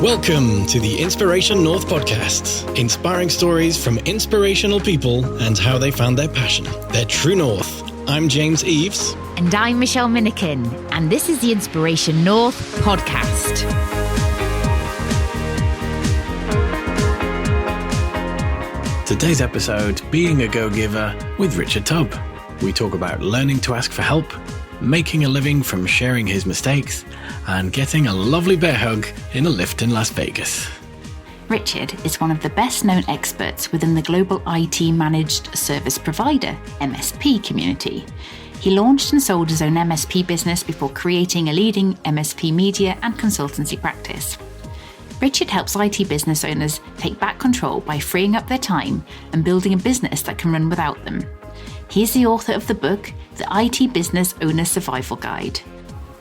Welcome to the Inspiration North podcast, inspiring stories from inspirational people and how they found their passion, their true north. I'm James Eves. And I'm Michelle Minikin, and this is the Inspiration North podcast. Today's episode, Being a Go-Giver with Richard Tubb. We talk about learning to ask for help, making a living from sharing his mistakes, and getting a lovely bear hug in a lift in Las Vegas. Richard is one of the best-known experts within the global IT managed service provider, MSP community. He launched and sold his own MSP business before creating a leading MSP media and consultancy practice. Richard helps IT business owners take back control by freeing up their time and building a business that can run without them. He is the author of the book, The IT Business Owner Survival Guide,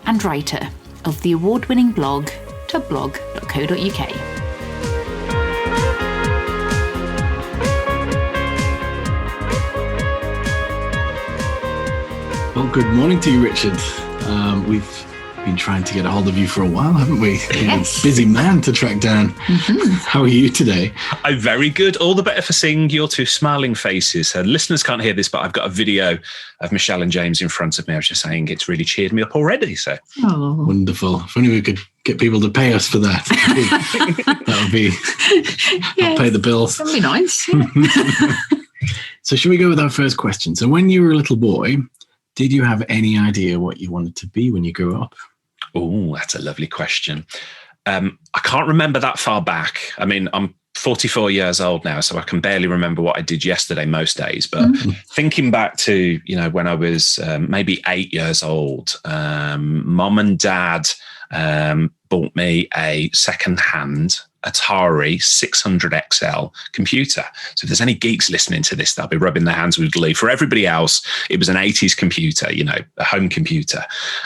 and writer of the award-winning blog, tubbblog.co.uk. Well, good morning to you, Richard. We've been trying to get a hold of you for a while, haven't we? Yes. A busy man to track down. Mm-hmm. How are you today? I'm very good. All the better for seeing your two smiling faces. Listeners can't hear this, but I've got a video of Michelle and James in front of me. I was just saying it's really cheered me up already. So Wonderful. If only we could get people to pay us for that. That would be, I'll pay the bills. That'd be nice. So should we go with our first question? So when you were a little boy, did you have any idea what you wanted to be when you grew up? Oh, that's a lovely question. I can't remember that far back. I mean, I'm 44 years old now, so I can barely remember what I did yesterday most days. But thinking back to, when I was maybe 8 years old, mum and dad bought me a second-hand Atari 600 XL computer. So if there's any geeks listening to this, they'll be rubbing their hands with glee. For everybody else, it was an 80s computer, a home computer.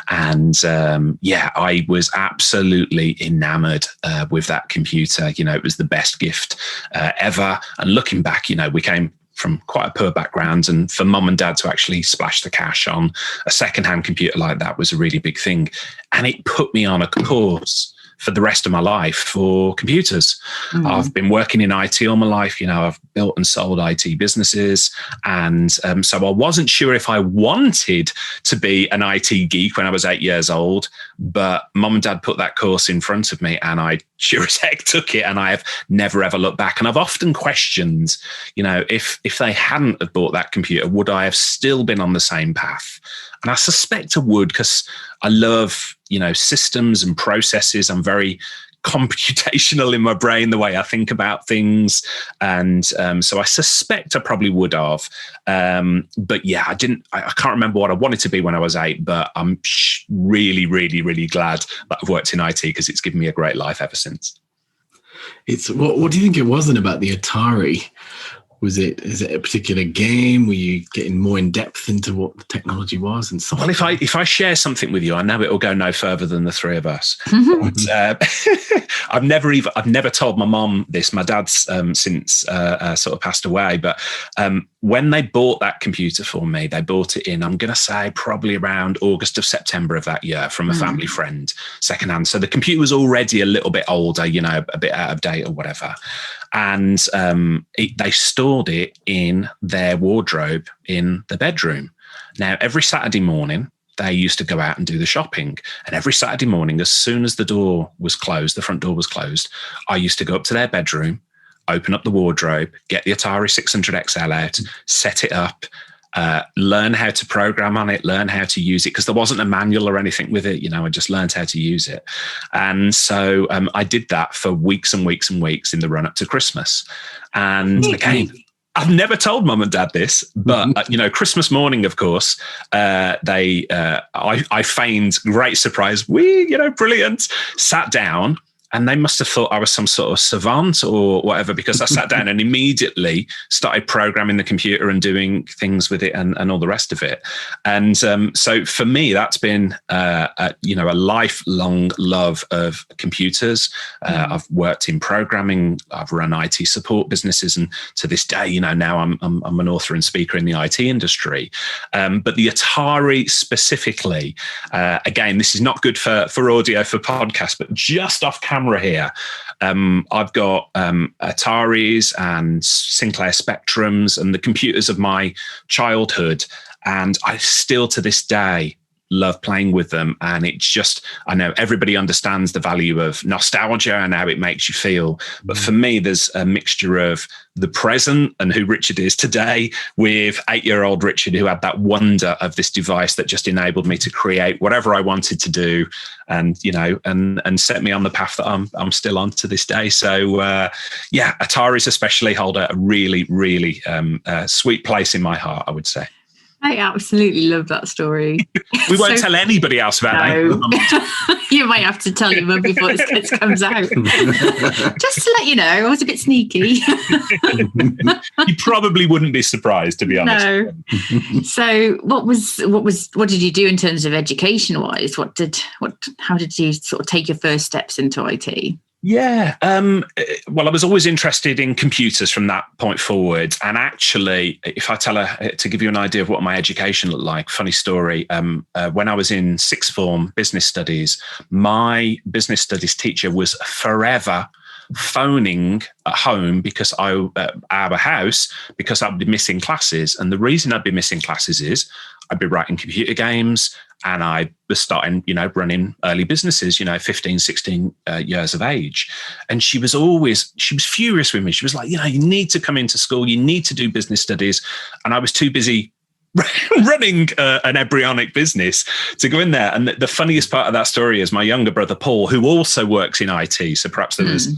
And I was absolutely enamored with that computer. It was the best gift ever. And looking back, we came from quite a poor background, and for mum and dad to actually splash the cash on a second-hand computer like that was a really big thing. And it put me on a course for the rest of my life for computers. Mm-hmm. I've been working in IT all my life. I've built and sold IT businesses. And so I wasn't sure if I wanted to be an IT geek when I was 8 years old, but mum and dad put that course in front of me and I sure as heck took it, and I have never, ever looked back. And I've often questioned, if they hadn't have bought that computer, would I have still been on the same path? And I suspect I would, because I love, systems and processes. I'm very computational in my brain, the way I think about things. And so I suspect I probably would have. But yeah, I can't remember what I wanted to be when I was 8, but I'm really, really, really glad that I've worked in IT, because it's given me a great life ever since. What do you think it was then about the Atari? Is it a particular game? Were you getting more in depth into what the technology was and so on? Well, if I share something with you, I know it will go no further than the three of us. But, I've never told my mom this. My dad's since sort of passed away. But when they bought that computer for me, they bought it in, I'm going to say, probably around August of September of that year from a family friend, secondhand. So the computer was already a little bit older, a bit out of date or whatever. And they stored it in their wardrobe in the bedroom. Now, every Saturday morning, they used to go out and do the shopping. And every Saturday morning, as soon as the door was closed, the front door was closed, I used to go up to their bedroom, open up the wardrobe, get the Atari 600 XL out, set it up, learn how to program on it, learn how to use it, because there wasn't a manual or anything with it. I just learned how to use it. And so I did that for weeks and weeks and weeks in the run up to Christmas. And again, I've never told mum and dad this, but Christmas morning, of course, I feigned great surprise. Brilliant. Sat down. And they must have thought I was some sort of savant or whatever, because I sat down and immediately started programming the computer and doing things with it and all the rest of it. And so for me, that's been a lifelong love of computers. I've worked in programming. I've run IT support businesses, and to this day, now I'm an author and speaker in the IT industry. But the Atari specifically, again, this is not good for audio, for podcasts, but just off camera, camera here. I've got Ataris and Sinclair Spectrums and the computers of my childhood. And I still, to this day, love playing with them. And it's just, I know everybody understands the value of nostalgia and how it makes you feel. But for me, there's a mixture of the present and who Richard is today with 8-year-old Richard, who had that wonder of this device that just enabled me to create whatever I wanted to do, and, you know, and set me on the path that I'm still on to this day. So yeah, Ataris especially hold a really, really sweet place in my heart, I would say. I absolutely love that story. We won't tell anybody else about that. You might have to tell your mum before this comes out. Just to let you know, I was a bit sneaky. You probably wouldn't be surprised, to be honest. No. So what did you do in terms of education wise? How did you sort of take your first steps into IT? Yeah. Well, I was always interested in computers from that point forward. And actually, if I to give you an idea of what my education looked like, funny story, when I was in sixth form business studies, my business studies teacher was forever phoning at home because our house, because I'd be missing classes. And the reason I'd be missing classes is I'd be writing computer games, and I was starting, running early businesses, 15, 16 years of age. And she was furious with me. She was like, you need to come into school. You need to do business studies. And I was too busy running an embryonic business to go in there. And the funniest part of that story is my younger brother, Paul, who also works in IT. So perhaps there was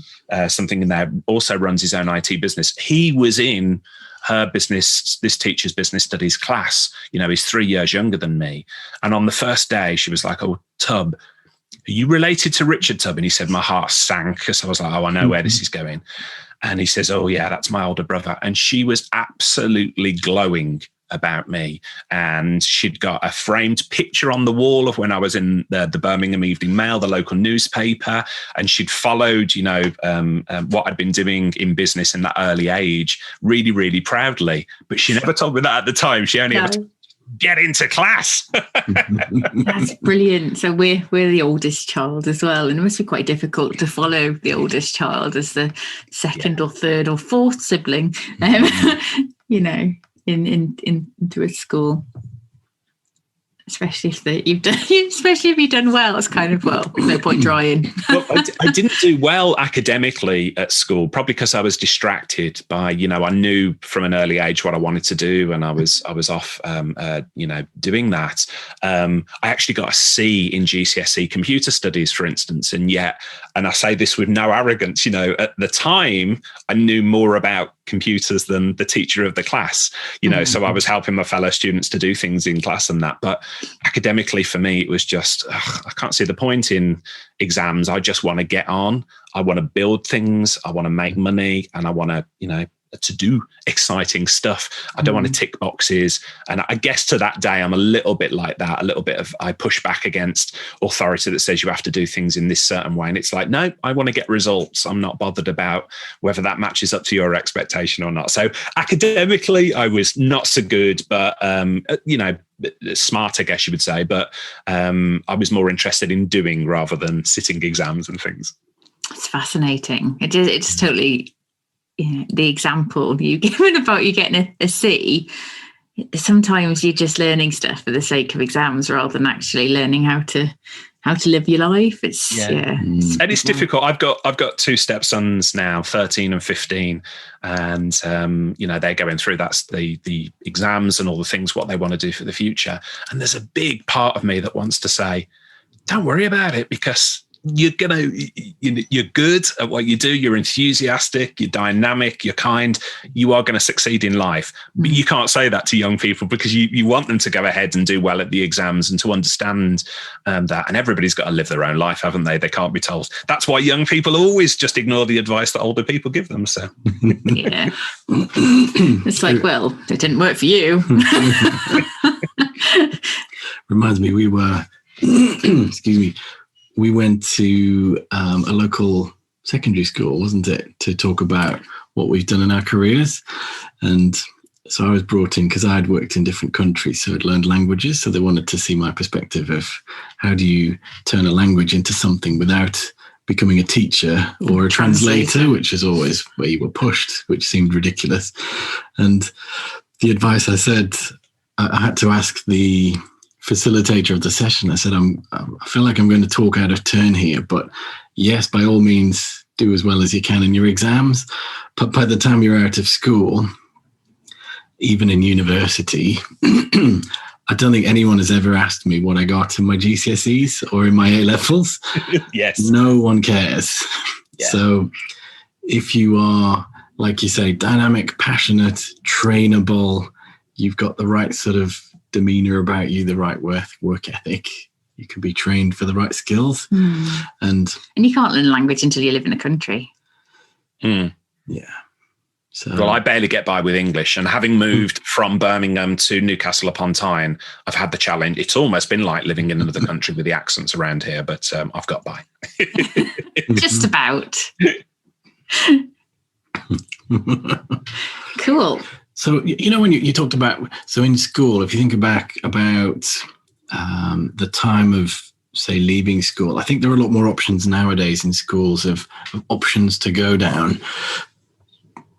something in there, also runs his own IT business. He was in her business, this teacher's business studies class. He's 3 years younger than me. And on the first day, she was like, "Oh, Tubb, are you related to Richard Tubb?" And he said, my heart sank, because I was like, oh, I know where this is going. And he says, "Oh yeah, that's my older brother." And she was absolutely glowing about me. And she'd got a framed picture on the wall of when I was in the Birmingham Evening Mail, the local newspaper. And she'd followed, what I'd been doing in business in that early age, really, really proudly. But she never told me that at the time. She only ever told me, "Get into class." That's brilliant. So we're the oldest child as well, and it must be quite difficult to follow the oldest child as the second or third or fourth sibling, into a school, especially if you've done well. It's kind of, well, no point trying. Well, I didn't do well academically at school, probably because I was distracted by, I knew from an early age what I wanted to do, and I was off, doing that. I actually got a C in GCSE computer studies, for instance, and I say this with no arrogance, at the time I knew more about computers than the teacher of the class, so I was helping my fellow students to do things in class and that. But academically for me, it was just, I can't see the point in exams. I just want to get on. I want to build things. I want to make money, and I want to do exciting stuff. I don't want to tick boxes. And I guess to that day, I'm a little bit like that, I push back against authority that says you have to do things in this certain way. And it's like, no, I want to get results. I'm not bothered about whether that matches up to your expectation or not. So academically, I was not so good, but, smart, I guess you would say. But I was more interested in doing rather than sitting exams and things. It's fascinating. It's totally... the example you've given about you getting a C, sometimes you're just learning stuff for the sake of exams rather than actually learning how to live your life. It's and it's difficult. I've got two stepsons now, 13 and 15, and they're going through the exams and all the things what they want to do for the future. And there's a big part of me that wants to say, don't worry about it, because you're good at what you do. You're enthusiastic, you're dynamic, you're kind. You are going to succeed in life. But you can't say that to young people, because you want them to go ahead and do well at the exams and to understand that. And everybody's got to live their own life, haven't they? They can't be told. That's why young people always just ignore the advice that older people give them. So yeah, it's like, well, it didn't work for you. Reminds me, we were excuse me. We went to a local secondary school, wasn't it, to talk about what we've done in our careers. And so I was brought in because I had worked in different countries, so I'd learned languages. So they wanted to see my perspective of how do you turn a language into something without becoming a teacher or a translator, which is always where you were pushed, which seemed ridiculous. And the advice I had to ask the facilitator of the session, I said, I feel like I'm going to talk out of turn here, but yes, by all means, do as well as you can in your exams. But by the time you're out of school, even in university, I don't think anyone has ever asked me what I got in my GCSEs or in my A-levels. Yes. No one cares. Yeah. So if you are, like you say, dynamic, passionate, trainable, you've got the right sort of demeanor about you, the right work ethic, you can be trained for the right skills. And you can't learn language until you live in the country. Yeah. So, well, I barely get by with English, and having moved from Birmingham to Newcastle upon Tyne, I've had the challenge. It's almost been like living in another country with the accents around here, but I've got by. Just about. Cool. So, when you talked about, so in school, if you think back about the time of, say, leaving school, I think there are a lot more options nowadays in schools of options to go down.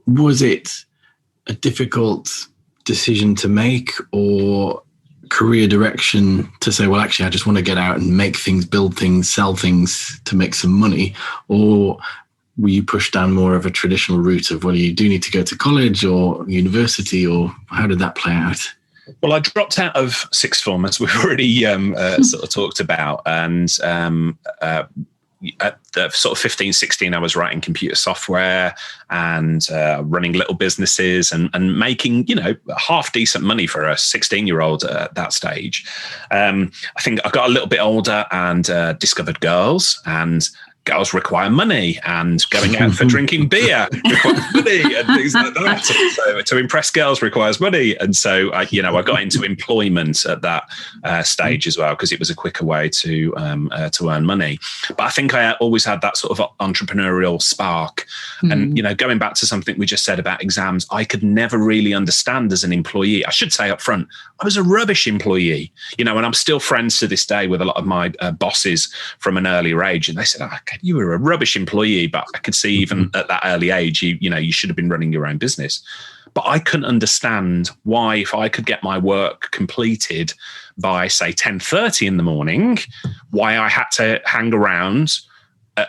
Was it a difficult decision to make, or career direction to say, well, actually, I just want to get out and make things, build things, sell things to make some money? Or were you pushed down more of a traditional route of, well, you do need to go to college or university, or how did that play out? Well, I dropped out of sixth form, as we've already sort of talked about, and at the sort of 15, 16, I was writing computer software and running little businesses and making, half decent money for a 16-year-old at that stage. I think I got a little bit older and discovered girls, and girls require money, and going out for drinking beer requires money and things like that. So to impress girls requires money. And so, I got into employment at that stage as well, because it was a quicker way to earn money. But I think I always had that sort of entrepreneurial spark. And, going back to something we just said about exams, I could never really understand as an employee. I should say up front, I was a rubbish employee, and I'm still friends to this day with a lot of my bosses from an earlier age. And they said, you were a rubbish employee, but I could see even at that early age, you should have been running your own business. But I couldn't understand why, if I could get my work completed by, say, 10:30 in the morning, why I had to hang around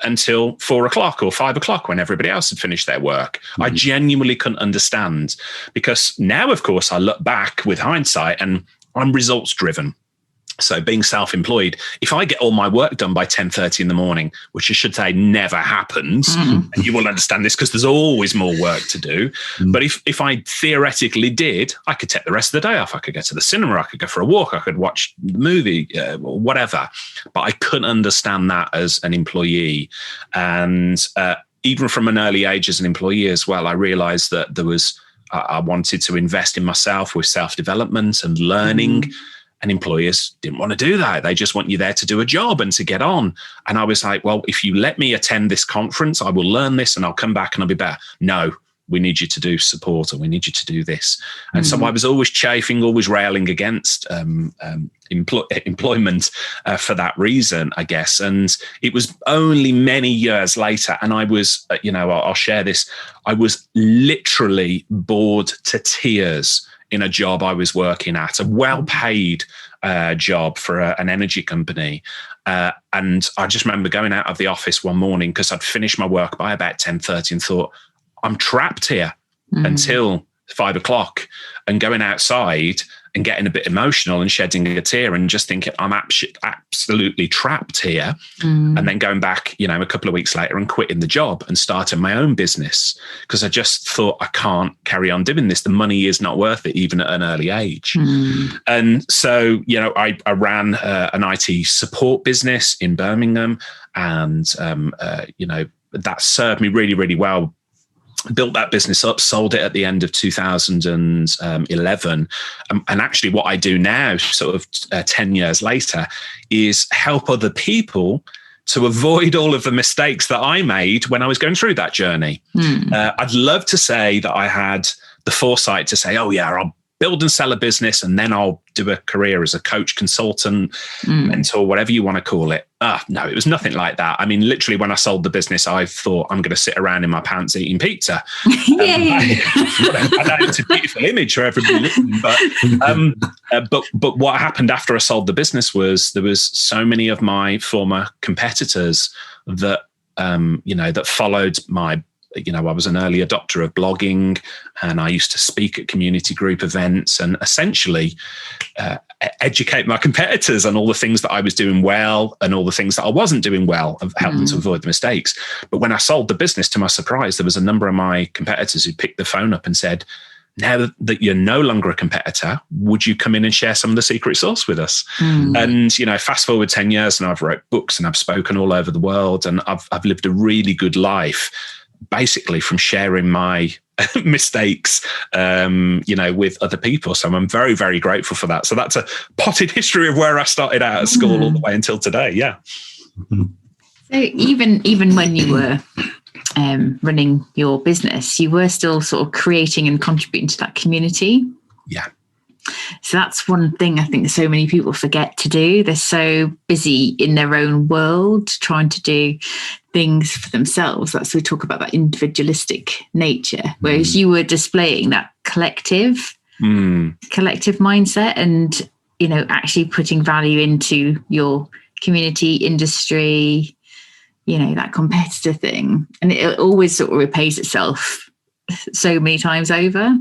until 4 o'clock or 5 o'clock when everybody else had finished their work. I genuinely couldn't understand, because now, of course, I look back with hindsight and I'm results driven. So being self-employed, if I get all my work done by 10:30 in the morning, which I should say never happens, and you will understand this because there's always more work to do. But if I theoretically did, I could take the rest of the day off. I could go to the cinema, I could go for a walk, I could watch the movie, or whatever. But I couldn't understand that as an employee. And even from an early age as an employee as well, I realized that I wanted to invest in myself with self-development and learning. And employers didn't want to do that. They just want you there to do a job and to get on. And I was like, well, if you let me attend this conference, I will learn this and I'll come back and I'll be better. No, we need you to do support, or we need you to do this. And so I was always chafing, always railing against employment for that reason, I guess. And it was only many years later, and I was, I'll share this, I was literally bored to tears in a job I was working at, a well-paid job for an energy company. And I just remember going out of the office one morning because I'd finished my work by about 10:30 and thought, I'm trapped here until 5 o'clock, and going outside and getting a bit emotional and shedding a tear and just thinking I'm absolutely trapped here. And then going back, a couple of weeks later and quitting the job and starting my own business, because I just thought I can't carry on doing this. The money is not worth it, even at an early age. And so, I ran an IT support business in Birmingham, and, that served me really, really well. Built that business up, sold it at the end of 2011. And actually what I do now, sort of 10 years later, is help other people to avoid all of the mistakes that I made when I was going through that journey. I'd love to say that I had the foresight to say, oh yeah, I'll build and sell a business, and then I'll do a career as a coach, consultant, mentor, whatever you want to call it. No, it was nothing like that. I mean, literally, when I sold the business, I thought I'm going to sit around in my pants eating pizza. I know it's a beautiful image for everybody listening, but what happened after I sold the business was there was so many of my former competitors that that followed my. I was an early adopter of blogging, and I used to speak at community group events and essentially educate my competitors on all the things that I was doing well and all the things that I wasn't doing well, and help them to avoid the mistakes. But when I sold the business, to my surprise, there was a number of my competitors who picked the phone up and said, now that you're no longer a competitor, would you come in and share some of the secret sauce with us? And, fast forward 10 years and I've wrote books and I've spoken all over the world, and I've lived a really good life, basically from sharing my mistakes, with other people. So I'm very, very grateful for that. So that's a potted history of where I started out at school all the way until today. Yeah. So even when you were running your business, you were still sort of creating and contributing to that community. Yeah. So that's one thing I think so many people forget to do. They're so busy in their own world trying to do things for themselves. That's we talk about that individualistic nature, whereas you were displaying that collective mindset and, actually putting value into your community, industry, that competitor thing. And it always sort of repays itself so many times over.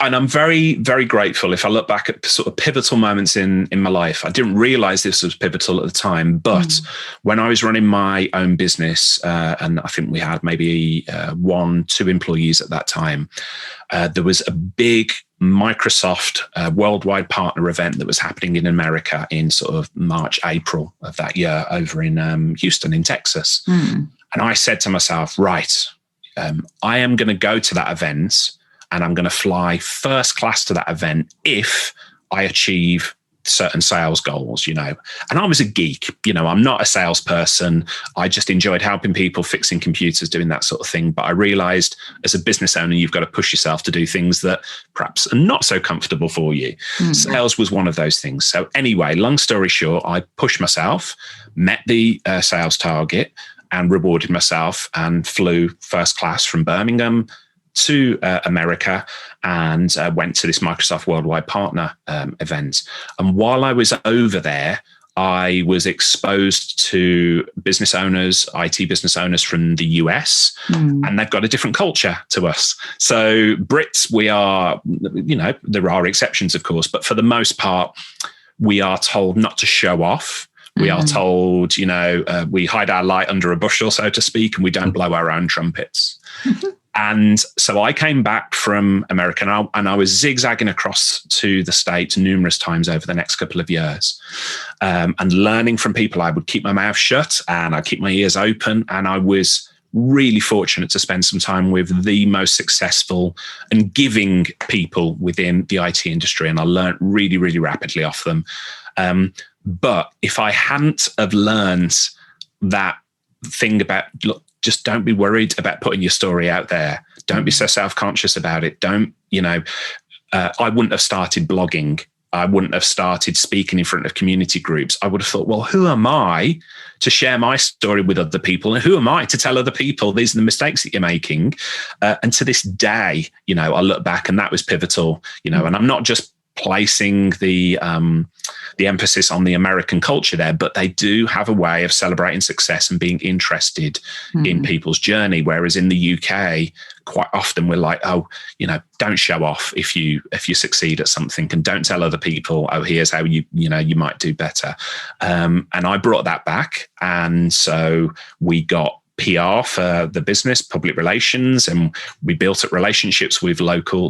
And I'm very, very grateful. If I look back at sort of pivotal moments in my life, I didn't realize this was pivotal at the time, but when I was running my own business, and I think we had maybe 1-2 employees at that time, there was a big Microsoft worldwide partner event that was happening in America in sort of March, April of that year over in Houston in Texas. And I said to myself, right, I am going to go to that event and I'm going to fly first class to that event if I achieve certain sales goals, And I was a geek, I'm not a salesperson. I just enjoyed helping people, fixing computers, doing that sort of thing. But I realized as a business owner, you've got to push yourself to do things that perhaps are not so comfortable for you. Sales was one of those things. So anyway, long story short, I pushed myself, met the sales target and rewarded myself and flew first class from Birmingham to America and went to this Microsoft Worldwide Partner event. And while I was over there, I was exposed to business owners, IT business owners from the US, and they've got a different culture to us. So Brits, we are, there are exceptions, of course, but for the most part, we are told not to show off. We are told, we hide our light under a bushel, so to speak, and we don't blow our own trumpets. And so I came back from America and I was zigzagging across to the States numerous times over the next couple of years, and learning from people. I would keep my mouth shut and I'd keep my ears open. And I was really fortunate to spend some time with the most successful and giving people within the IT industry. And I learned really, really rapidly off them. But if I hadn't have learned that thing about, look, just don't be worried about putting your story out there. Don't be so self-conscious about it. I wouldn't have started blogging. I wouldn't have started speaking in front of community groups. I would have thought, well, who am I to share my story with other people? And who am I to tell other people these are the mistakes that you're making? And to this day, I look back and that was pivotal, and I'm not just placing the emphasis on the American culture there, but they do have a way of celebrating success and being interested in people's journey. Whereas in the UK, quite often we're like, don't show off if you succeed at something, and don't tell other people, here's how you might do better. And I brought that back, and so we got PR for the business, public relations, and we built up relationships with the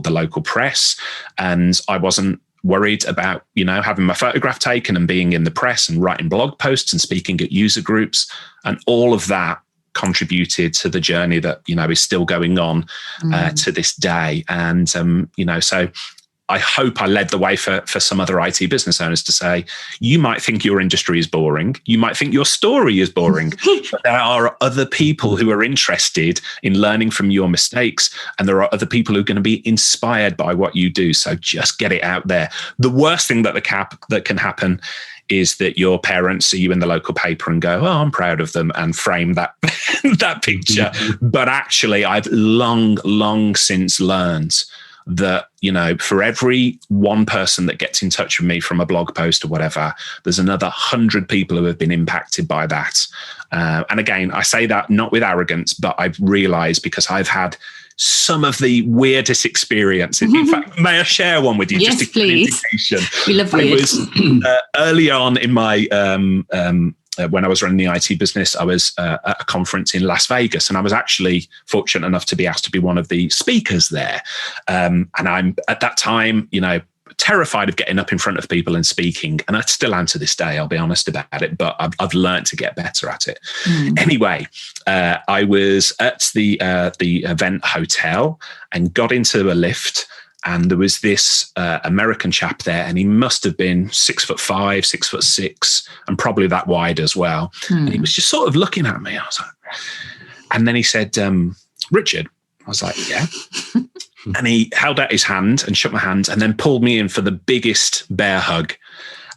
local press. And I wasn't worried about, having my photograph taken and being in the press and writing blog posts and speaking at user groups. And all of that contributed to the journey that, is still going on to this day. And, so I hope I led the way for some other IT business owners to say, you might think your industry is boring. You might think your story is boring, but there are other people who are interested in learning from your mistakes. And there are other people who are going to be inspired by what you do. So just get it out there. The worst thing that can happen is that your parents see you in the local paper and go, oh, I'm proud of them, and frame that, that picture. But actually, I've long since learned that, for every one person that gets in touch with me from a blog post or whatever, there's another 100 people who have been impacted by that. And again, I say that not with arrogance, but I've realized, because I've had some of the weirdest experiences. In fact, may I share one with you? Yes, just please. We love weird. I was early on in my when I was running the IT business, I was at a conference in Las Vegas, and I was actually fortunate enough to be asked to be one of the speakers there. And I'm at that time, terrified of getting up in front of people and speaking. And I still am to this day, I'll be honest about it, but I've learned to get better at it. Anyway, I was at the event hotel and got into a lift. And there was this American chap there, and he must have been 6'5", 6'6", and probably that wide as well. And he was just sort of looking at me. I was like, and then he said, Richard. I was like, yeah. And he held out his hand and shook my hand, and then pulled me in for the biggest bear hug.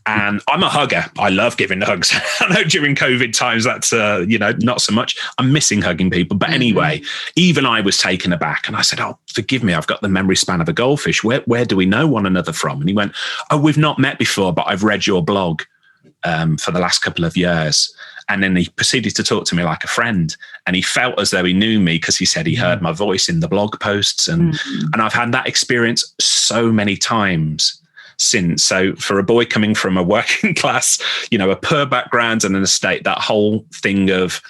And I'm a hugger. I love giving hugs. I know during COVID times, that's, not so much. I'm missing hugging people. But anyway, even I was taken aback. And I said, oh, forgive me, I've got the memory span of a goldfish. Where do we know one another from? And he went, oh, we've not met before, but I've read your blog for the last couple of years. And then he proceeded to talk to me like a friend. And he felt as though he knew me, because he said he heard my voice in the blog posts. And I've had that experience so many times since. So for a boy coming from a working class, a poor background and an estate, that whole thing of,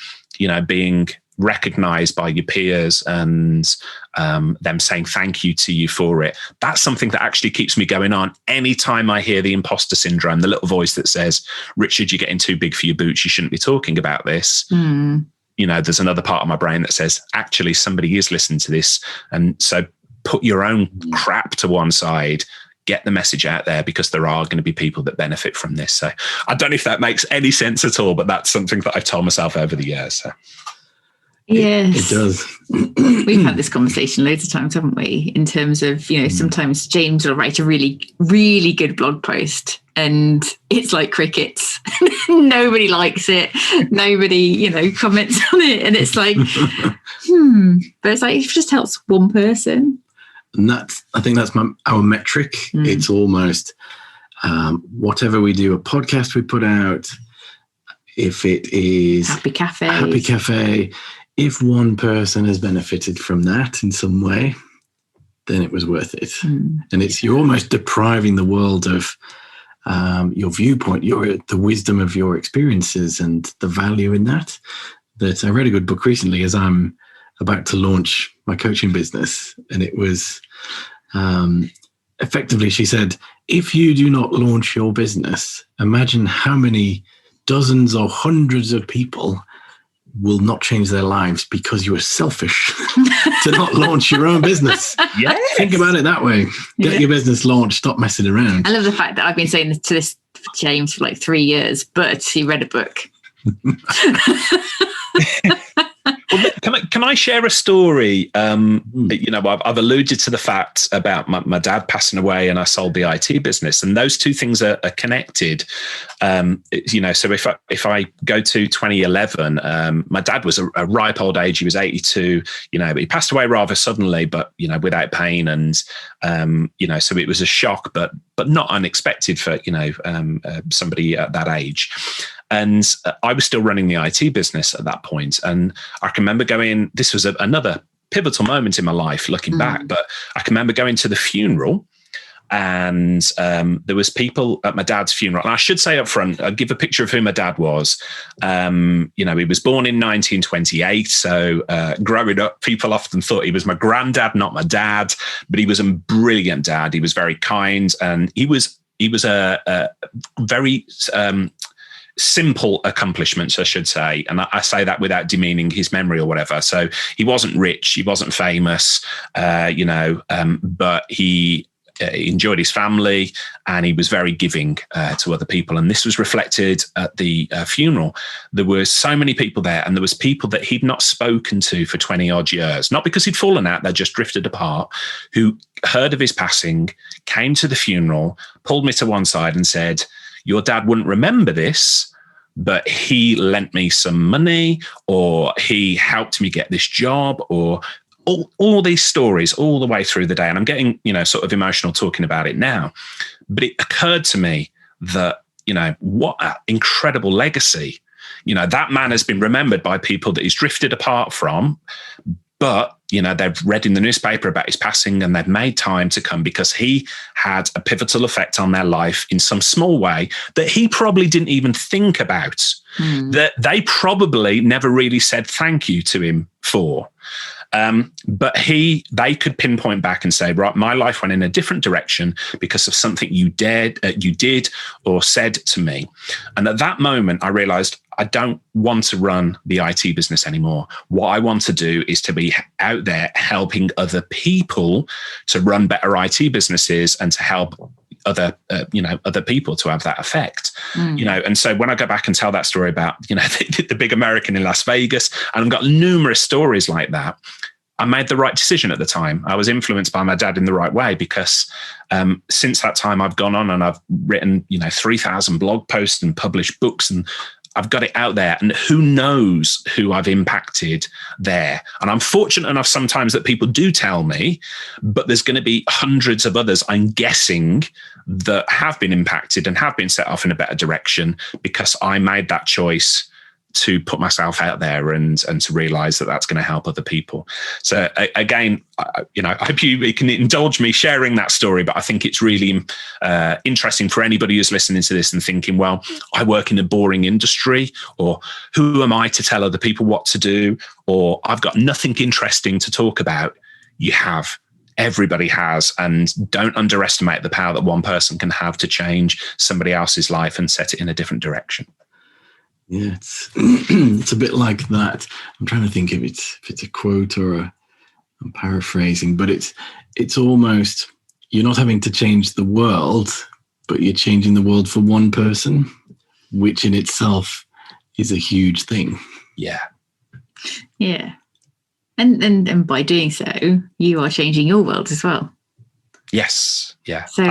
being recognized by your peers and them saying thank you to you for it, that's something that actually keeps me going on. Anytime I hear the imposter syndrome, the little voice that says, Richard, you're getting too big for your boots, you shouldn't be talking about this. There's another part of my brain that says, actually, somebody is listening to this. And so put your own crap to one side, get the message out there, because there are going to be people that benefit from this. So I don't know if that makes any sense at all, but that's something that I've told myself over the years. So. Yes, it does. We've had this conversation loads of times, haven't we? In terms of, sometimes James will write a really, really good blog post and it's like crickets. Nobody likes it. Nobody, comments on it. And it's like, but it's like, it just helps one person. And I think that's our metric. It's almost whatever we do, a podcast we put out, if it is Happy Cafe, if one person has benefited from that in some way, then it was worth it. And you're almost depriving the world of your viewpoint, the wisdom of your experiences and the value in that. That I read a good book recently as I'm about to launch my coaching business. And it was effectively, she said, if you do not launch your business, imagine how many dozens or hundreds of people will not change their lives because you were selfish to not launch your own business. Yes. Think about it that way. Get your business launched, stop messing around. I love the fact that I've been saying to this James for like 3 years, but he read a book. Well, can I share a story? I've alluded to the fact about my dad passing away, and I sold the IT business, and those two things are connected. So if I go to 2011, my dad was a ripe old age. He was 82. He passed away rather suddenly, but without pain, and so it was a shock, but not unexpected for somebody at that age. And I was still running the IT business at that point. And I can remember this was another pivotal moment in my life looking back, but I can remember going to the funeral, and there was people at my dad's funeral. And I should say up front, I'd give a picture of who my dad was. He was born in 1928. So growing up, people often thought he was my granddad, not my dad, but he was a brilliant dad. He was very kind, and he was a very simple accomplishments, I should say. And I say that without demeaning his memory or whatever. So he wasn't rich, he wasn't famous, but he enjoyed his family, and he was very giving to other people. And this was reflected at the funeral. There were so many people there, and there was people that he'd not spoken to for 20 odd years, not because he'd fallen out, they just drifted apart, who heard of his passing, came to the funeral, pulled me to one side and said, "Your dad wouldn't remember this, but he lent me some money, or he helped me get this job," or all these stories all the way through the day. And I'm getting, sort of emotional talking about it now. But it occurred to me that, what an incredible legacy. That man has been remembered by people that he's drifted apart from, but, they've read in the newspaper about his passing, and they've made time to come because he had a pivotal effect on their life in some small way that he probably didn't even think about, that they probably never really said thank you to him for. But they could pinpoint back and say, right, my life went in a different direction because of something you did or said to me. And at that moment, I realized I don't want to run the IT business anymore. What I want to do is to be out there helping other people to run better IT businesses and to help other people to have that effect, and so when I go back and tell that story about, the big American in Las Vegas, and I've got numerous stories like that, I made the right decision at the time. I was influenced by my dad in the right way, because since that time I've gone on and I've written, 3,000 blog posts and published books, and I've got it out there, and who knows who I've impacted there. And I'm fortunate enough sometimes that people do tell me, but there's going to be hundreds of others, I'm guessing, that have been impacted and have been set off in a better direction because I made that choice to put myself out there and to realize that that's going to help other people. So again, I hope you can indulge me sharing that story, but I think it's really interesting for anybody who's listening to this and thinking, well, I work in a boring industry, or who am I to tell other people what to do? Or I've got nothing interesting to talk about. You have. Everybody has, and don't underestimate the power that one person can have to change somebody else's life and set it in a different direction. Yeah, it's a bit like that. I'm trying to think if it's a quote or I'm paraphrasing, but it's almost, you're not having to change the world, but you're changing the world for one person, which in itself is a huge thing. Yeah. Yeah. And by doing so, you are changing your world as well. Yes. Yeah. So,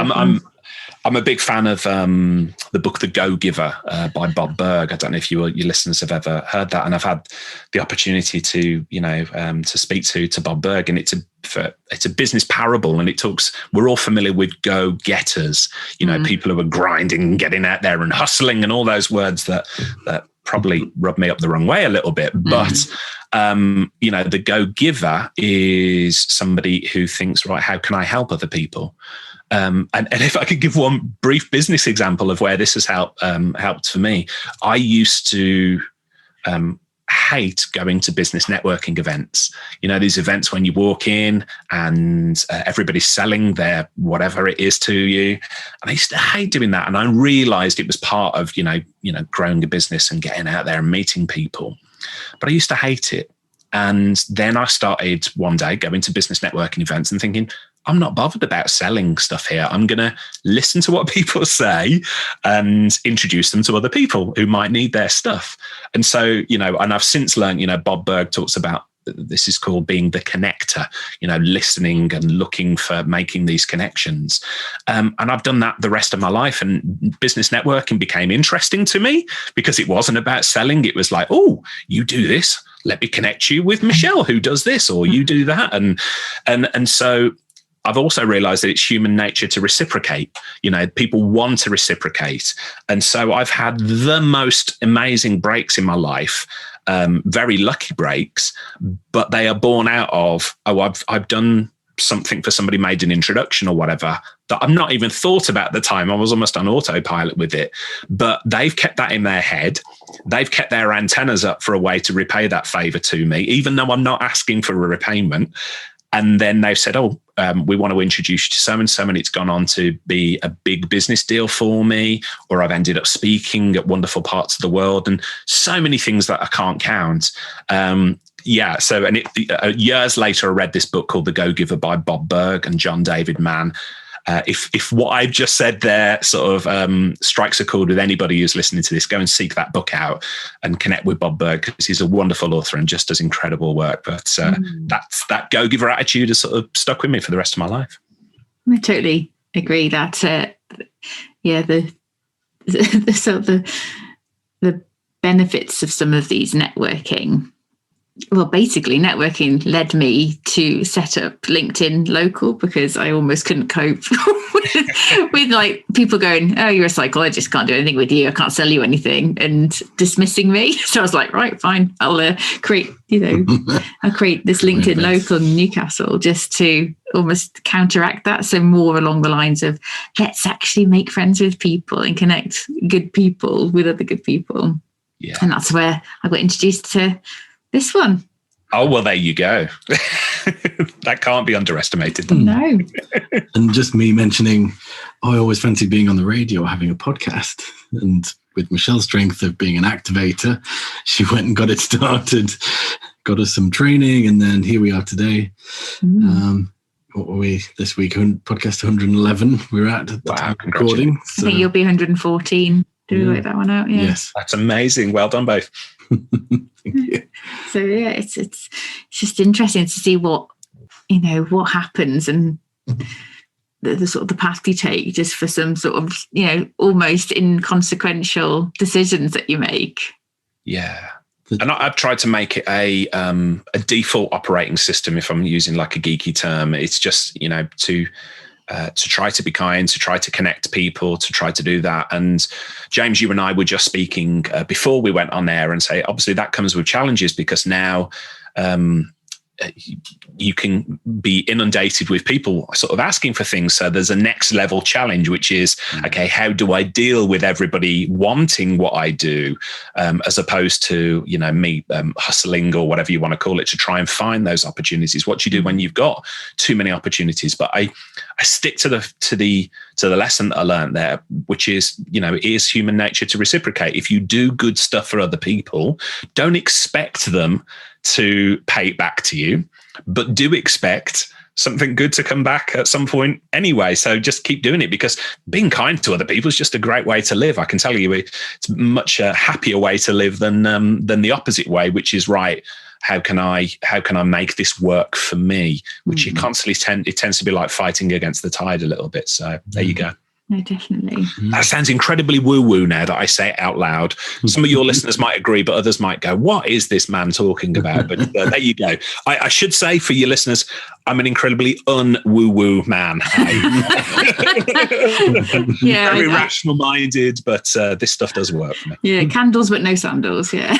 I'm a big fan of the book The Go-Giver by Bob Burg. I don't know if your listeners have ever heard that, and I've had the opportunity to to speak to Bob Burg, and it's a business parable, and it talks. We're all familiar with go-getters, people who are grinding and getting out there and hustling, and all those words that probably rub me up the wrong way a little bit, but. The go-giver is somebody who thinks, right, how can I help other people? And if I could give one brief business example of where this has helped for me, I used to hate going to business networking events. These events when you walk in and everybody's selling their whatever it is to you. And I used to hate doing that. And I realized it was part of, growing a business and getting out there and meeting people. But I used to hate it. And then I started one day going to business networking events and thinking, I'm not bothered about selling stuff here. I'm going to listen to what people say and introduce them to other people who might need their stuff. And so, and I've since learned, Bob Burg talks about, this is called being the connector, listening and looking for making these connections. And I've done that the rest of my life, and business networking became interesting to me because it wasn't about selling. It was like, oh, you do this. Let me connect you with Michelle who does this, or you do that. And so I've also realized that it's human nature to reciprocate. People want to reciprocate. And so I've had the most amazing breaks in my life, very lucky breaks, but they are born out of, I've done something for somebody, made an introduction or whatever that I've not even thought about at the time. I was almost on autopilot with it, but they've kept that in their head. They've kept their antennas up for a way to repay that favor to me, even though I'm not asking for a repayment. And then they've said, we want to introduce you to so-and-so, and it's gone on to be a big business deal for me, or I've ended up speaking at wonderful parts of the world, and so many things that I can't count. Years later, I read this book called The Go-Giver by Bob Burg and John David Mann. If what I've just said there sort of strikes a chord with anybody who's listening to this, go and seek that book out and connect with Bob Berg, because he's a wonderful author and just does incredible work. But that's that go-giver attitude has sort of stuck with me for the rest of my life. I totally agree that the benefits of some of these networking. Well, basically, networking led me to set up LinkedIn Local, because I almost couldn't cope with like people going, "Oh, you're a psychologist, can't do anything with you. I can't sell you anything," and dismissing me. So I was like, right, fine, I'll create this LinkedIn Local in Newcastle just to almost counteract that. So more along the lines of, let's actually make friends with people and connect good people with other good people. Yeah, and that's where I got introduced to this one. Oh, well, there you go. That can't be underestimated. No. And just me mentioning, I always fancied being on the radio or having a podcast. And with Michelle's strength of being an activator, she went and got it started, got us some training, and then here we are today. What were we this week? Podcast 111 we're at the time of recording. So. I think you'll be 114. Do we work that one out? Yeah. Yes. That's amazing. Well done, both. So yeah, it's just interesting to see what happens, and the sort of the path you take just for some sort of almost inconsequential decisions that you make. Yeah. And I've tried to make it a default operating system, if I'm using like a geeky term. It's just to try to be kind, to try to connect people, to try to do that. And James, you and I were just speaking before we went on air, and say, obviously that comes with challenges, because now you can be inundated with people sort of asking for things. So there's a next level challenge, which is, okay, how do I deal with everybody wanting what I do, as opposed to, me hustling, or whatever you want to call it, to try and find those opportunities. What do you do when you've got too many opportunities? But I stick to the lesson that I learned there, which is, it is human nature to reciprocate. If you do good stuff for other people, don't expect them to pay it back to you, but do expect something good to come back at some point anyway. So just keep doing it, because being kind to other people is just a great way to live. I can tell you, it's a much happier way to live than the opposite way, which is, right, how can I make this work for me? Which you constantly it tends to be like fighting against the tide a little bit. So there you go. No, definitely. That sounds incredibly woo-woo now that I say it out loud. Some of your listeners might agree, but others might go, what is this man talking about? But there you go. I should say, for your listeners, I'm an incredibly un-woo-woo man. Very rational-minded, but this stuff does work for me. Yeah, candles but no sandals, yeah.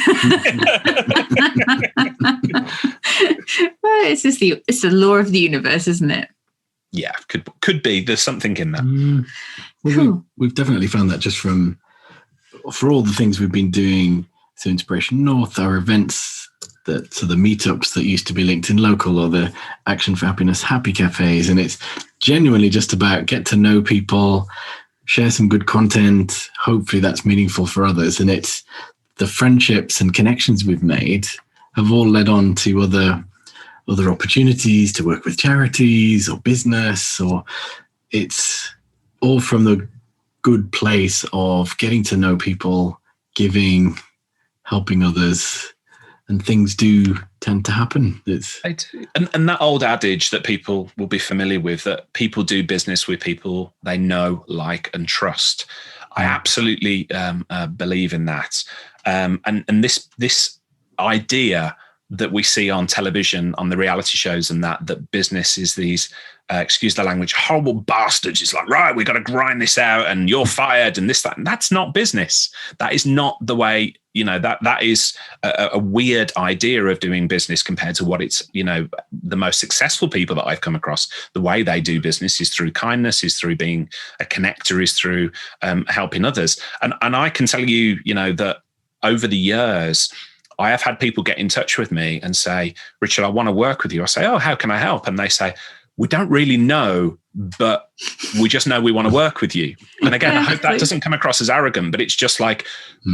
Well, it's the law of the universe, isn't it? Yeah, could be. There's something in that. Well, Cool. we've definitely found that just for all the things we've been doing through Inspiration North, our events, the meetups that used to be LinkedIn Local, or the Action for Happiness Happy Cafes. And it's genuinely just about get to know people, share some good content. Hopefully that's meaningful for others. And it's the friendships and connections we've made have all led on to other opportunities to work with charities or business, or it's all from the good place of getting to know people, giving, helping others, and things do tend to happen. They do. And that old adage that people will be familiar with, that people do business with people they know, like, and trust. I absolutely believe in that. And this idea that we see on television, on the reality shows, and that business is these, excuse the language, horrible bastards. It's like, right, we've got to grind this out, and you're fired, and this, that. And that's not business. That is not the way, that is a weird idea of doing business compared to what it's, the most successful people that I've come across, the way they do business is through kindness, is through being a connector, is through helping others. And I can tell you, that over the years, I have had people get in touch with me and say, Richard, I want to work with you. I say, oh, how can I help? And they say, we don't really know but we just know we want to work with you. And again, I hope that doesn't come across as arrogant, but it's just like,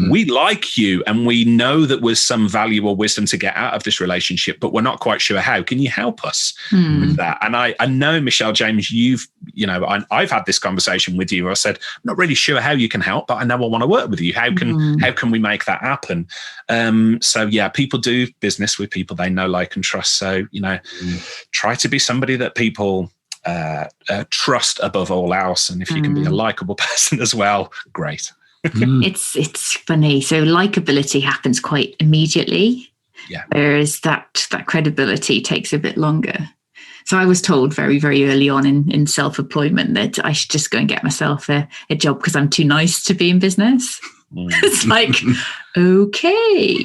we like you and we know that there's some value or wisdom to get out of this relationship, but we're not quite sure how. Can you help us with that? And I know, Michelle James, I've had this conversation with you. I said, I'm not really sure how you can help, but I know I want to work with you. How can we make that happen? So yeah, people do business with people they know, like, and trust. So, try to be somebody that people trust above all else. And if you can be a likable person as well, great. It's funny. So likability happens quite immediately, whereas that credibility takes a bit longer. So I was told very, very early on in self-employment that I should just go and get myself a job because I'm too nice to be in business. It's like, okay.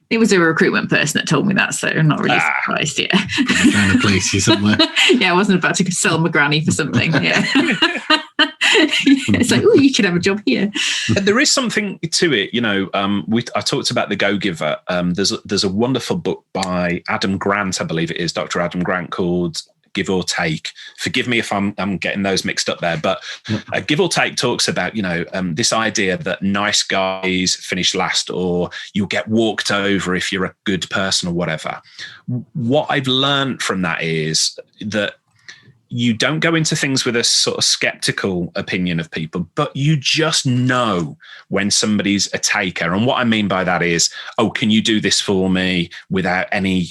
It was a recruitment person that told me that, so I'm not really surprised. Yeah, trying to place you somewhere. Yeah, I wasn't about to sell my granny for something. Yeah, it's like, oh, you could have a job here. And there is something to it, I talked about the Go Giver. There's a wonderful book by Adam Grant, I believe it is, Dr. Adam Grant, called Give or Take. Forgive me if I'm getting those mixed up there, but Give or Take talks about, this idea that nice guys finish last, or you'll get walked over if you're a good person or whatever. What I've learned from that is that you don't go into things with a sort of skeptical opinion of people, but you just know when somebody's a taker. And what I mean by that is, oh, can you do this for me, without any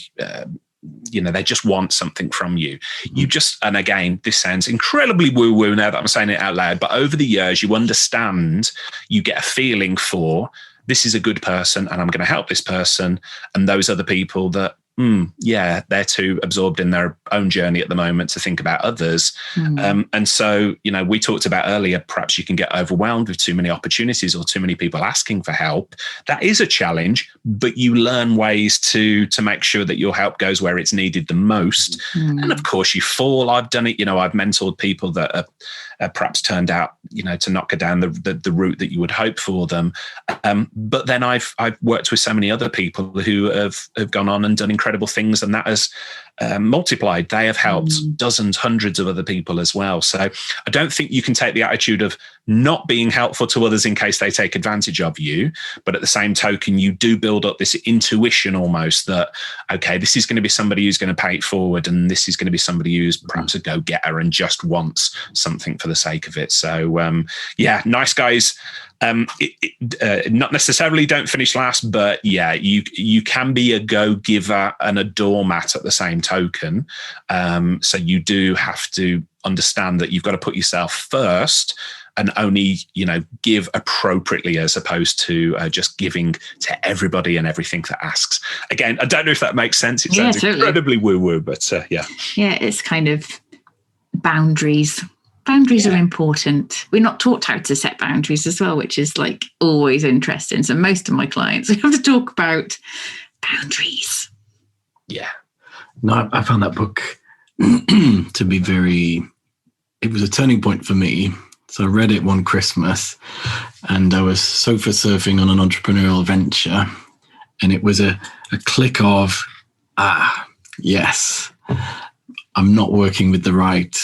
they just want something from you. You just, and again, this sounds incredibly woo-woo now that I'm saying it out loud, but over the years, you understand, you get a feeling for, this is a good person and I'm going to help this person. And those other people that, they're too absorbed in their own journey at the moment to think about others. And so, we talked about earlier, perhaps you can get overwhelmed with too many opportunities or too many people asking for help. That is a challenge, but you learn ways to make sure that your help goes where it's needed the most. And of course you fall. I've done it. I've mentored people that are perhaps turned out, to not go down the route that you would hope for them. But then I've worked with so many other people who have gone on and done incredible things, and that has multiplied. They have helped dozens, hundreds of other people as well. So I don't think you can take the attitude of not being helpful to others in case they take advantage of you. But at the same token, you do build up this intuition almost that, okay, this is going to be somebody who's going to pay it forward, and this is going to be somebody who's perhaps a go-getter and just wants something for the sake of it. So nice guys. Not necessarily don't finish last, but you can be a go-giver and a doormat at the same token. So you do have to understand that you've got to put yourself first and only, give appropriately, as opposed to just giving to everybody and everything that asks. Again, I don't know if that makes sense. It sounds incredibly woo-woo, but yeah. Yeah, it's kind of boundaries. Boundaries are important. We're not taught how to set boundaries as well, which is like always interesting. So most of my clients, we have to talk about boundaries. Yeah. No, I found that book to be it was a turning point for me. So I read it one Christmas and I was sofa surfing on an entrepreneurial venture, and it was a click of, yes, I'm not working with the right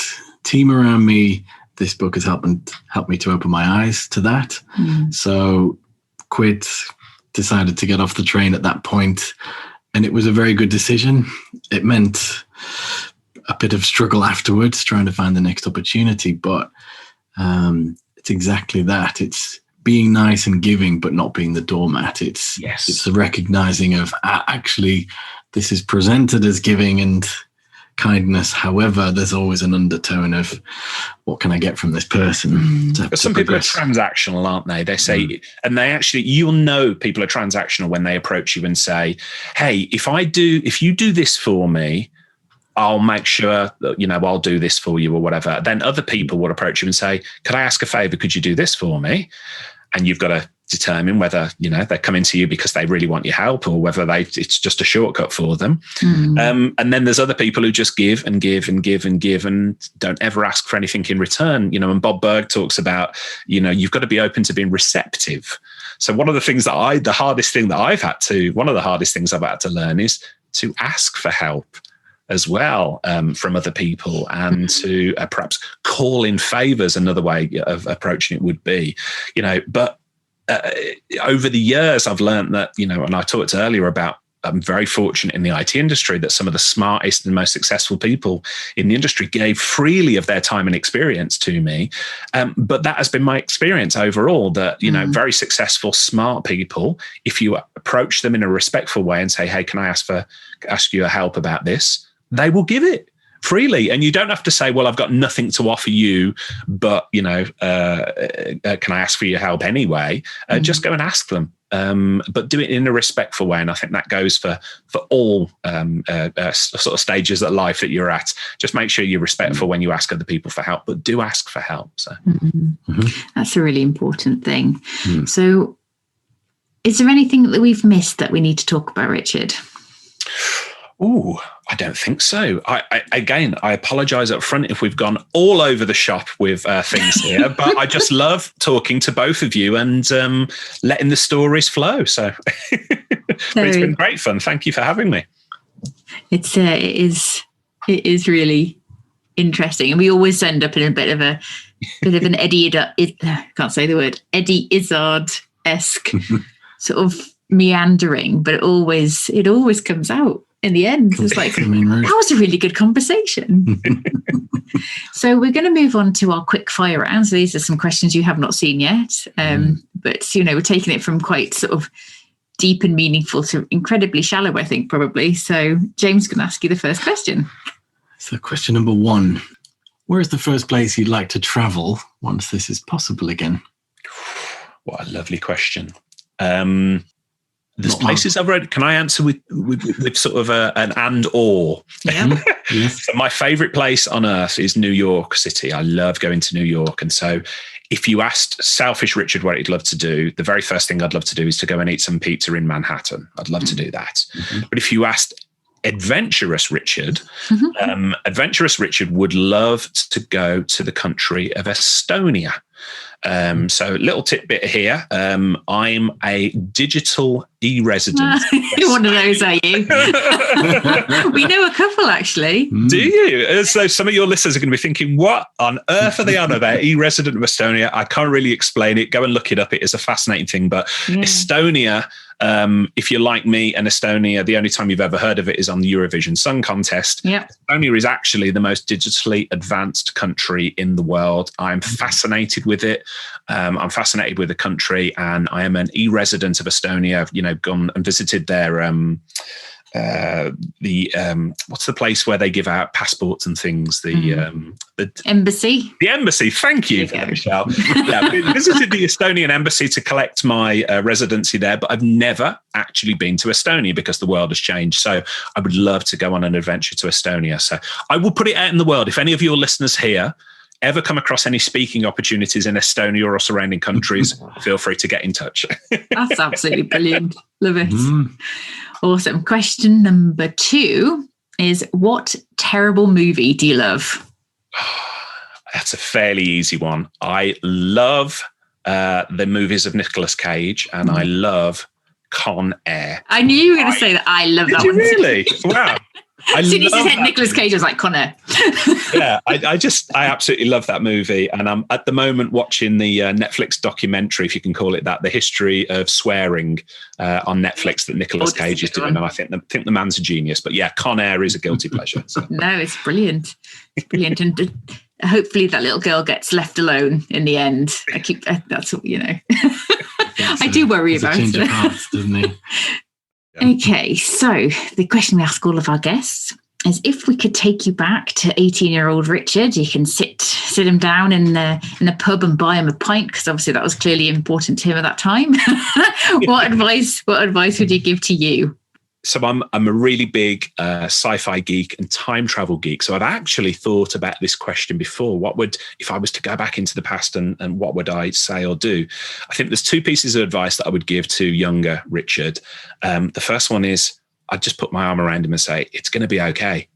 team around me. This book has helped me to open my eyes to that. So decided to get off the train at that point, and it was a very good decision. It meant a bit of struggle afterwards, trying to find the next opportunity, but it's exactly that. It's being nice and giving, but not being the doormat. It's the recognizing of actually this is presented as giving and kindness. However, there's always an undertone of what can I get from this person? Some people are transactional, aren't they? They say, and they actually, you'll know people are transactional when they approach you and say, hey, if you do this for me, I'll make sure that, I'll do this for you or whatever. Then other people will approach you and say, could I ask a favor? Could you do this for me? And you've got to determine whether, they're coming to you because they really want your help or whether it's just a shortcut for them. And then there's other people who just give and give and give and give and don't ever ask for anything in return. And Bob Berg talks about, you've got to be open to being receptive. So one of the things one of the hardest things I've had to learn is to ask for help. as well from other people, and to perhaps call in favors, another way of approaching it would be, but over the years I've learned that, and I talked earlier about, I'm very fortunate in the IT industry that some of the smartest and most successful people in the industry gave freely of their time and experience to me. But that has been my experience overall, that, very successful, smart people, if you approach them in a respectful way and say, hey, can I ask you a help about this? They will give it freely. And you don't have to say, well, I've got nothing to offer you, but, can I ask for your help anyway? Just go and ask them. But do it in a respectful way. And I think that goes for all sort of stages of life that you're at. Just make sure you're respectful when you ask other people for help, but do ask for help. So That's a really important thing. So is there anything that we've missed that we need to talk about, Richard? Ooh, I don't think so. I apologize up front if we've gone all over the shop with things here, but I just love talking to both of you and letting the stories flow. So it's been great fun. Thank you for having me. It is really interesting. And we always end up in a bit of an Eddie Izzard-esque sort of meandering, but it always comes out. In the end, it's like, that was a really good conversation. So we're going to move on to our quick fire round. So these are some questions you have not seen yet. But, we're taking it from quite sort of deep and meaningful to incredibly shallow, I think, probably. So James can ask you the first question. So question number 1, where is the first place you'd like to travel once this is possible again? What a lovely question. There's places I've read. Can I answer with sort of an and or? Yeah. Yes. So my favorite place on earth is New York City. I love going to New York. And so if you asked selfish Richard what he'd love to do, the very first thing I'd love to do is to go and eat some pizza in Manhattan. I'd love to do that. But if you asked adventurous Richard, adventurous Richard would love to go to the country of Estonia. So little tidbit here. I'm a digital e-resident. One of those, are you? We know a couple, actually. Do you? So some of your listeners are going to be thinking, what on earth are they on about? E-resident of Estonia. I can't really explain it. Go and look it up. It is a fascinating thing. But Estonia, if you're like me and Estonia, the only time you've ever heard of it is on the Eurovision Song Contest. Estonia is actually the most digitally advanced country in the world. I'm fascinated with it. I'm fascinated with the country, and I am an e-resident of Estonia. I've, gone and visited their what's the place where they give out passports and things? The embassy. The embassy. Thank you, Michelle. I visited the Estonian embassy to collect my residency there, but I've never actually been to Estonia because the world has changed. So I would love to go on an adventure to Estonia. So I will put it out in the world. If any of your listeners here ever come across any speaking opportunities in Estonia or surrounding countries, feel free to get in touch. That's absolutely brilliant. Love it. Awesome. Question number 2 is, what terrible movie do you love? That's a fairly easy one. I love the movies of Nicolas Cage, and I love Con Air. I knew you were going to say that. I love that one. Really? Wow. As soon as you said Nicolas Cage, I was like, Connor. Yeah, I absolutely love that movie. And I'm at the moment watching the Netflix documentary, if you can call it that, the history of swearing on Netflix that Nicolas Cage is doing. And I think the man's a genius. But yeah, Con Air is a guilty pleasure. So. No, it's brilliant. It's brilliant. And hopefully that little girl gets left alone in the end. That's what, I do worry about it. Change of hearts, doesn't he? Okay, so the question we ask all of our guests is, if we could take you back to 18-year-old Richard, you can sit him down in a pub and buy him a pint, because obviously that was clearly important to him at that time. What advice would you give to you? So I'm a really big sci-fi geek and time travel geek. So I've actually thought about this question before. If I was to go back into the past and what would I say or do? I think there's 2 pieces of advice that I would give to younger Richard. The first one is, I'd just put my arm around him and say, it's going to be okay.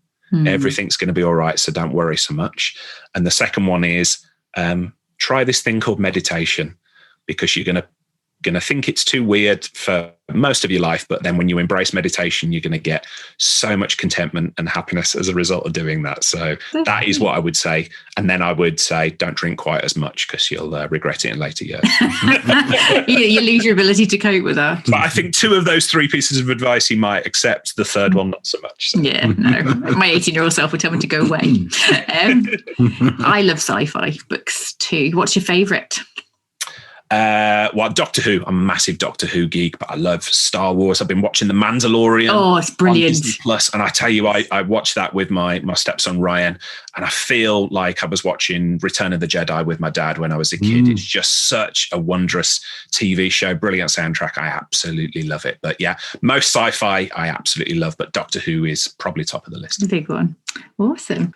Everything's going to be all right. So don't worry so much. And the second one is, try this thing called meditation, because you're going to going to think it's too weird for most of your life, but then when you embrace meditation, you're going to get so much contentment and happiness as a result of doing that. So that is what I would say. And then I would say, don't drink quite as much because you'll regret it in later years. You lose your ability to cope with that. But I think 2 of those 3 pieces of advice he might accept. The third one, not so much. So. Yeah, no. My 18-year-old self would tell me to go away. I love sci-fi books too. What's your favourite? Well, Doctor Who. I'm a massive Doctor Who geek, but I love Star Wars. I've been watching The Mandalorian. Oh, it's brilliant. On Disney Plus, and I tell you, I watched that with my stepson Ryan, and I feel like I was watching Return of the Jedi with my dad when I was a kid. It's just such a wondrous TV show, brilliant soundtrack. I absolutely love it. But yeah, most sci-fi I absolutely love, but Doctor Who is probably top of the list. The big one. Awesome.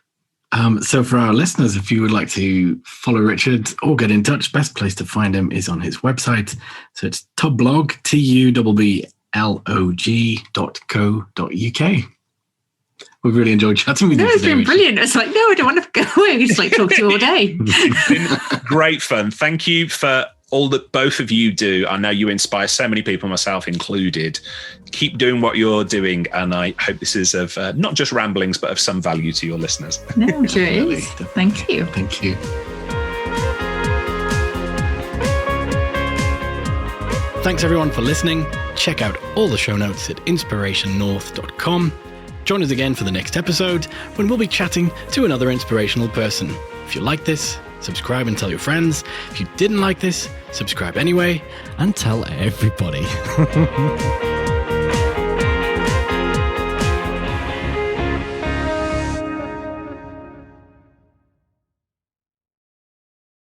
So for our listeners, if you would like to follow Richard or get in touch, best place to find him is on his website. So it's tubblog, TUBBLOG.co.uk. We've really enjoyed chatting with you today. It's been brilliant. It's like, no, I don't want to go away. We just like talk to you all day. It's been great fun. Thank you for all that both of you do. I know you inspire so many people, myself included. Keep doing what you're doing, and I hope this is of not just ramblings, but of some value to your listeners. No, I'm sure it is. Thank you. Thank you. Thanks everyone for listening. Check out all the show notes at inspirationnorth.com. Join us again for the next episode when we'll be chatting to another inspirational person. If you like this, subscribe and tell your friends. If you didn't like this, subscribe anyway and tell everybody.